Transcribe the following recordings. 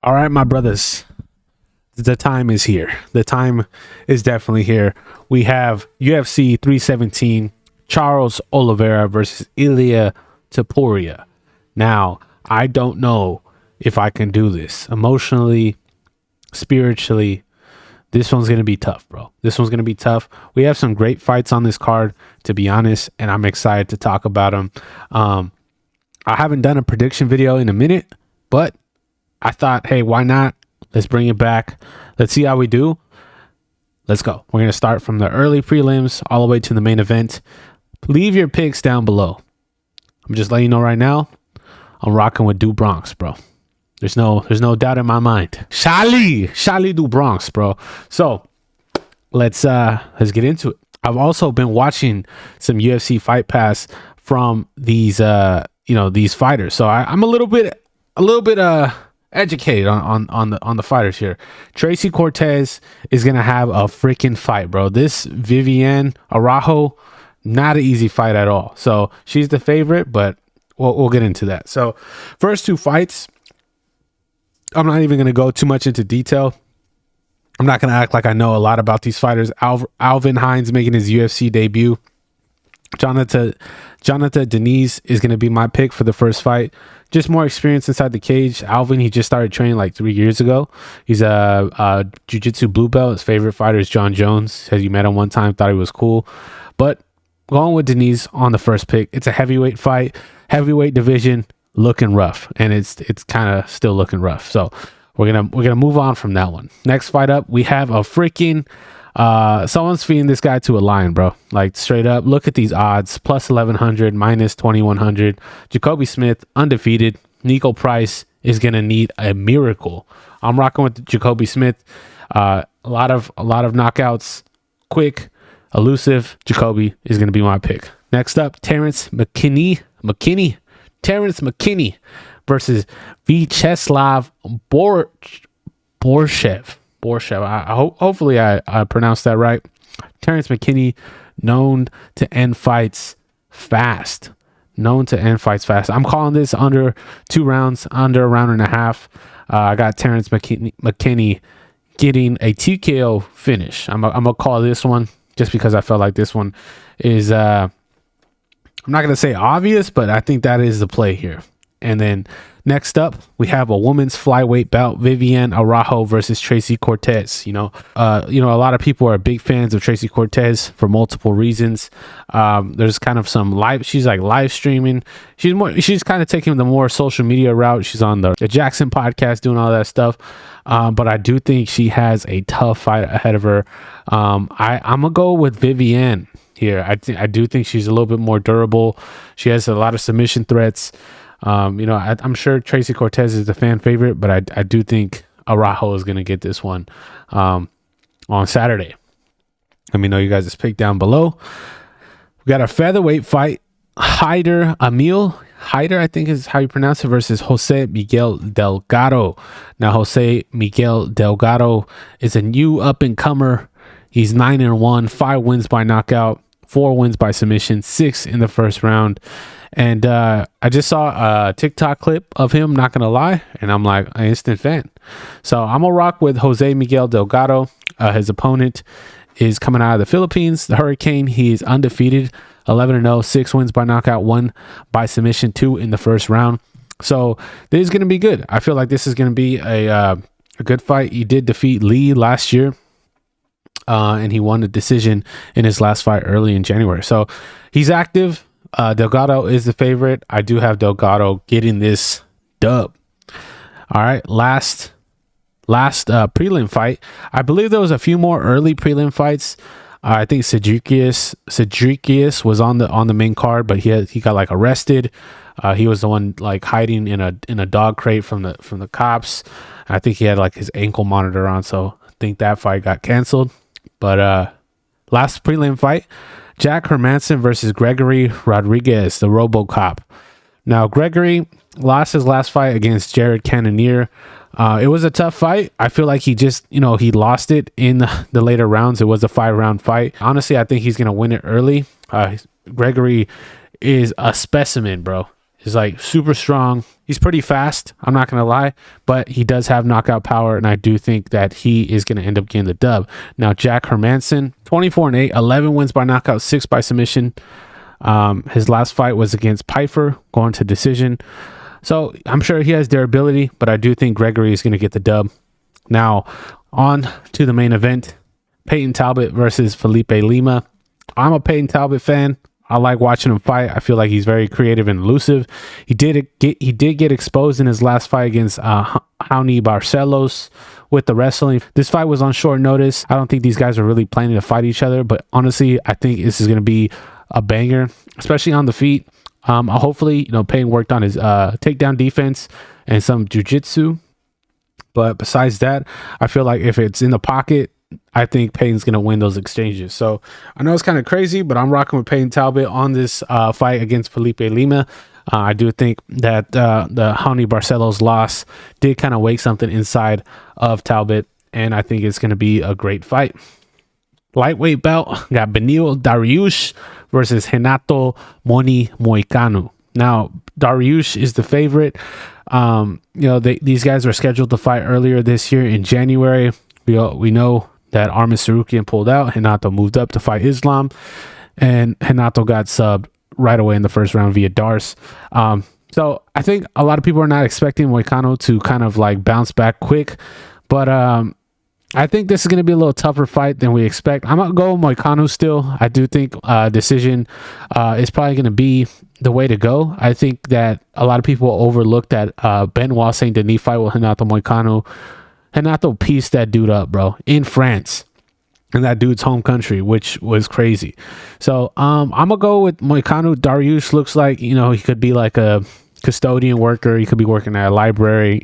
All right, my brothers, the time is here. The time is definitely here. We have UFC 317, Charles Oliveira versus Ilia Topuria. Now, I don't know if I can do this emotionally, spiritually. This one's going to be tough, bro. This one's going to be tough. We have some great fights on this card, to be honest, and I'm excited to talk about them. I haven't done a prediction video in a minute, but I thought, hey, why not? Let's bring it back. Let's see how we do. Let's go. We're going to start from the early prelims all the way to the main event. Leave your picks down below. I'm just letting you know right now, I'm rocking with Du Bronx, bro. There's no doubt in my mind. Charlie Du Bronx, bro. So let's get into it. I've also been watching some UFC Fight Pass from these these fighters. So I'm a little bit educated on the fighters here. Tracy Cortez is gonna have a freaking fight, bro. This Vivien Araujo, not an easy fight at all. So she's the favorite, but we'll get into that. So first two fights, I'm not even gonna go too much into detail. I'm not gonna act like I know a lot about these fighters. Alvin Hines making his UFC debut. Jonathan Denise is going to be my pick for the first fight. Just more experience inside the cage. Alvin, he just started training like 3 years ago. He's a jiu-jitsu blue belt. His favorite fighter is John Jones. Says you met him one time, thought he was cool. But going with Denise on the first pick. It's a heavyweight fight. Heavyweight division looking rough, and it's kind of still looking rough. So we're gonna move on from that one. Next fight up, we have a freaking someone's feeding this guy to a lion, bro. Like straight up, look at these odds: plus 1100, minus 2100. Jacobe Smith undefeated. Nico Price is gonna need a miracle. I'm rocking with Jacobe Smith. A lot of knockouts, quick, elusive. Jacobe is gonna be my pick. Next up, Terrence McKinney versus Vyacheslav Borshev. Hopefully I pronounced that right. Terrence McKinney, known to end fights fast. I'm calling this under 2 rounds, under a round and a half. I got Terrence McKinney getting a TKO finish. I'm gonna call this one just because I felt like this one is I'm not gonna say obvious, but I think that is the play here. And then next up, we have a women's flyweight bout: Vivien Araujo versus Tracy Cortez. A lot of people are big fans of Tracy Cortez for multiple reasons. There's kind of some she's like live streaming. She's kind of taking the more social media route. She's on the Jackson podcast doing all that stuff. But I do think she has a tough fight ahead of her. I'm gonna go with Vivien here. I do think she's a little bit more durable. She has a lot of submission threats. I'm sure Tracy Cortez is the fan favorite, but I do think Araujo is going to get this one on Saturday. Let me know you guys' pick down below. We got a featherweight fight. Haider, I think is how you pronounce it, versus Jose Miguel Delgado. Now, Jose Miguel Delgado is a new up-and-comer. He's 9-1, 5 wins by knockout, 4 wins by submission, 6 in the first round. And I just saw a TikTok clip of him, not going to lie, and I'm like an instant fan. So I'm going to rock with Jose Miguel Delgado. His opponent is coming out of the Philippines, the Hurricane. He is undefeated, 11-0, 6 wins by knockout, 1 by submission, 2 in the first round. So this is going to be good. I feel like this is going to be a good fight. He did defeat Lee last year. And he won the decision in his last fight early in January. So he's active. Delgado is the favorite. I do have Delgado getting this dub. All right, last prelim fight. I believe there was a few more early prelim fights. I think Cedrikius was on the main card, but he got like arrested. He was the one like hiding in a dog crate from the cops. I think he had like his ankle monitor on, so I think that fight got canceled. But last prelim fight, Jack Hermanson versus Gregory Rodriguez, the RoboCop. Now, Gregory lost his last fight against Jared Cannonier. It was a tough fight. I feel like he lost it in the later rounds. It was a 5-round fight. Honestly, I think he's going to win it early. Gregory is a specimen, bro. He's like super strong. He's pretty fast. I'm not going to lie, but he does have knockout power. And I do think that he is going to end up getting the dub. Now, Jack Hermanson, 24-8, 11 wins by knockout, 6 by submission. His last fight was against Pfeiffer, going to decision. So I'm sure he has durability, but I do think Gregory is going to get the dub. Now, on to the main event. Payton Talbott versus Felipe Lima. I'm a Payton Talbott fan. I like watching him fight. I feel like he's very creative and elusive. He did get exposed in his last fight against Raoni Barcelos with the wrestling. This fight was on short notice. I don't think these guys are really planning to fight each other, but honestly, I think this is going to be a banger, especially on the feet. Hopefully, Payton worked on his takedown defense and some jiu-jitsu. But besides that, I feel like if it's in the pocket, I think Payton's going to win those exchanges. So I know it's kind of crazy, but I'm rocking with Payton Talbot on this fight against Felipe Lima. I do think that the Raoni Barcelos loss did kind of wake something inside of Talbot, and I think it's going to be a great fight. Lightweight belt, got Beneil Dariush versus Renato Moicano. Now, Dariush is the favorite. These guys were scheduled to fight earlier this year in January. We know that Arman Sarukian pulled out. Renato moved up to fight Islam, and Renato got subbed right away in the first round via Darce. So I think a lot of people are not expecting Moicano to kind of like bounce back quick, but I think this is going to be a little tougher fight than we expect. I'm going to go with Moicano still. I do think decision is probably going to be the way to go. I think that a lot of people overlooked that Benoit Saint Denis fight with Renato Moicano. Renato pieced that dude up, bro, in France, in that dude's home country, which was crazy. So I'm going to go with Moicano. Dariush looks like, he could be like a custodian worker. He could be working at a library,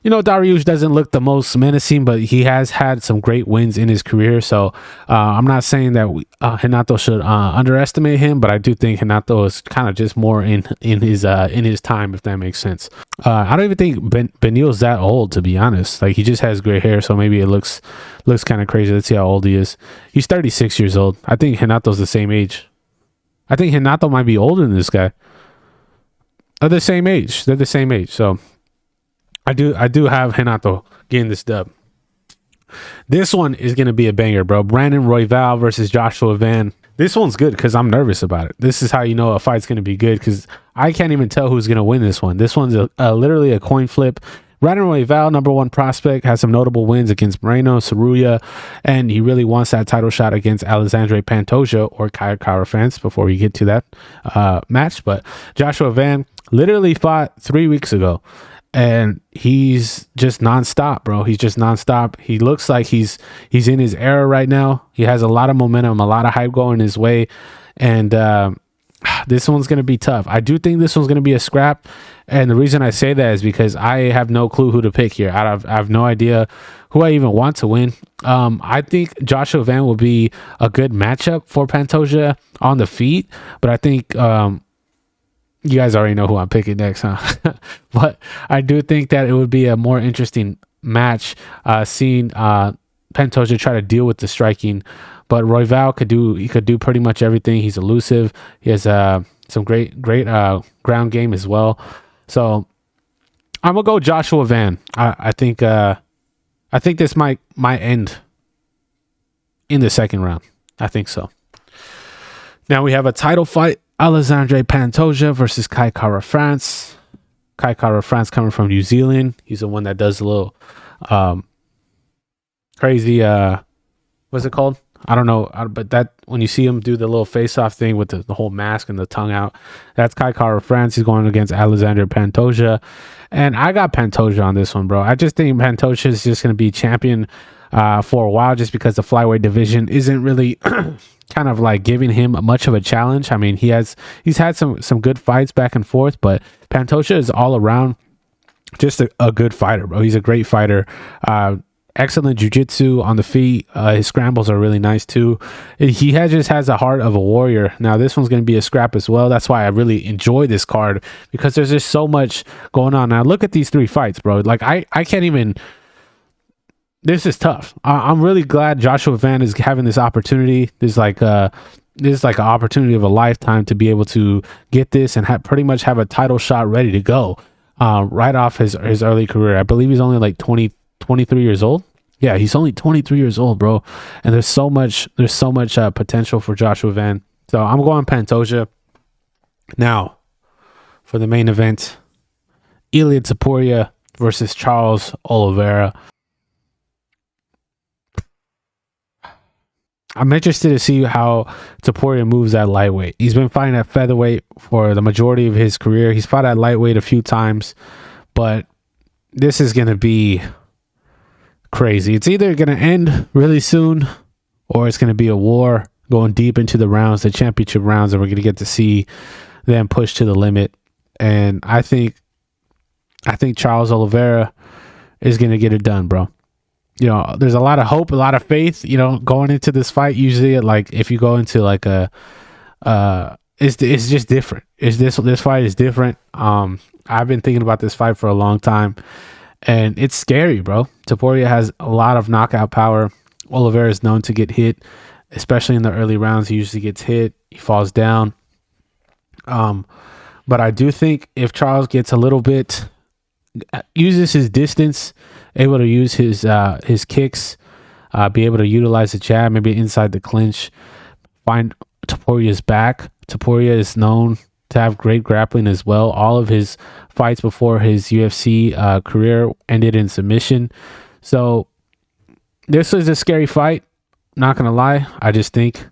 Dariush doesn't look the most menacing, but he has had some great wins in his career. So I'm not saying that Renato should underestimate him, but I do think Renato is kind of just more in his time, if that makes sense. I don't even think Beneil's that old, to be honest. Like, he just has gray hair, so maybe it looks kind of crazy. Let's see how old he is. He's 36 years old. I think Renato's the same age. I think Renato might be older than this guy. They're the same age. So I do have Renato getting this dub. This one is going to be a banger, bro. Brandon Royval versus Joshua Van. This one's good because I'm nervous about it. This is how you know a fight's going to be good, because I can't even tell who's going to win this one. This one's literally a coin flip. Brandon Royval, number one prospect, has some notable wins against Moreno, Saruya, and he really wants that title shot against Alexandre Pantoja or Kai Kara France before we get to that match. But Joshua Van literally fought 3 weeks ago. And he's just nonstop, bro. He's just nonstop. He looks like he's in his era right now. He has a lot of momentum, a lot of hype going his way. And this one's going to be tough. I do think this one's going to be a scrap. And the reason I say that is because I have no clue who to pick here. I have no idea who I even want to win. I think Joshua Van will be a good matchup for Pantoja on the feet. But I think you guys already know who I'm picking next, huh? But I do think that it would be a more interesting match, seeing Pantoja try to deal with the striking. But Royval could do pretty much everything. He's elusive. He has some great ground game as well. So I'm gonna go Joshua Van. I think this might end in the second round. I think so. Now we have a title fight. Alexandre Pantoja versus Kai Kara France. Kai Kara France coming from New Zealand. He's the one that does a little crazy, what's it called? I don't know, but that when you see him do the little face-off thing with the whole mask and the tongue out, that's Kai Kara France. He's going against Alexandre Pantoja. And I got Pantoja on this one, bro. I just think Pantoja is just going to be champion for a while, just because the flyweight division isn't really kind of like giving him much of a challenge. I mean, he's had some good fights back and forth, but Pantoja is all around just a good fighter, bro. He's a great fighter. Excellent jiu-jitsu on the feet. His scrambles are really nice too. He just has a heart of a warrior. Now this one's going to be a scrap as well. That's why I really enjoy this card, because there's just so much going on. Now look at these 3 fights, bro. Like I can't even. This is tough. I'm really glad Joshua Van is having this opportunity. There's like this is like an opportunity of a lifetime to be able to get this and pretty much have a title shot ready to go right off his early career. I believe he's only like 23 years old. Yeah, he's only 23 years old, bro. And there's so much potential for Joshua Van. So I'm going Pantoja. Now, for the main event, Ilia Topuria versus Charles Oliveira. I'm interested to see how Topuria moves at lightweight. He's been fighting at featherweight for the majority of his career. He's fought at lightweight a few times, but this is going to be crazy. It's either going to end really soon or it's going to be a war going deep into the rounds, the championship rounds, and we're going to get to see them push to the limit. And I think Charles Oliveira is going to get it done, bro. You know, there's a lot of hope, a lot of faith, you know, going into this fight. Usually, like, if you go into like it's just different. This fight is different. I've been thinking about this fight for a long time, and it's scary, bro. Topuria has a lot of knockout power. Oliveira is known to get hit, especially in the early rounds. He usually gets hit. He falls down. But I do think if Charles gets a little bit, uses his distance, able to use his kicks, be able to utilize the jab, maybe inside the clinch, find Topuria's back. Topuria is known to have great grappling as well. All of his fights before his UFC career ended in submission. So this is a scary fight. Not gonna lie, I just think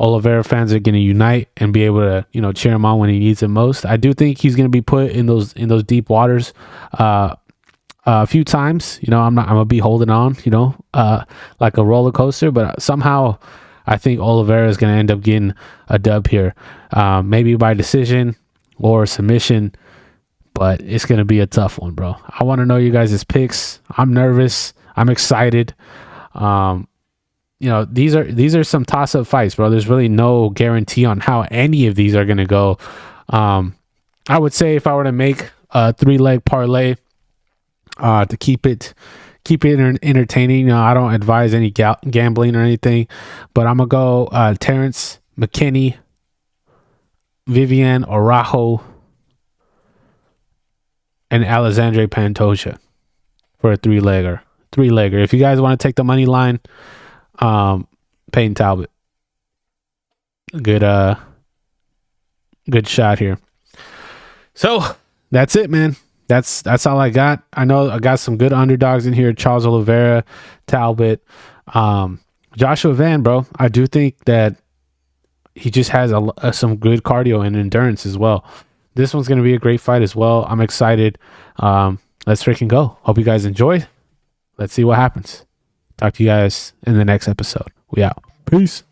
Oliveira fans are going to unite and be able to, you know, cheer him on when he needs it most. I do think he's going to be put in those deep waters a few times. You know, I'm gonna be holding on, you know, like a roller coaster. But somehow, I think Oliveira is going to end up getting a dub here, maybe by decision or submission. But it's going to be a tough one, bro. I want to know you guys' picks. I'm nervous. I'm excited. You know, these are some toss-up fights, bro. There's really no guarantee on how any of these are going to go. I would say if I were to make a 3-leg parlay to keep it entertaining, you know, I don't advise any gambling or anything, but I'm going to go Terrence McKinney, Vivien Araujo, and Alexandre Pantoja for a 3-legger. If you guys want to take the money line, Payton Talbott, good shot here. So that's it, man. That's all I got. I know I got some good underdogs in here: Charles Oliveira, Talbot, Joshua Van, bro. I do think that he just has some good cardio and endurance as well. This one's gonna be a great fight as well. I'm excited. Let's freaking go. Hope you guys enjoyed. Let's see what happens. Talk to you guys in the next episode. We out. Peace.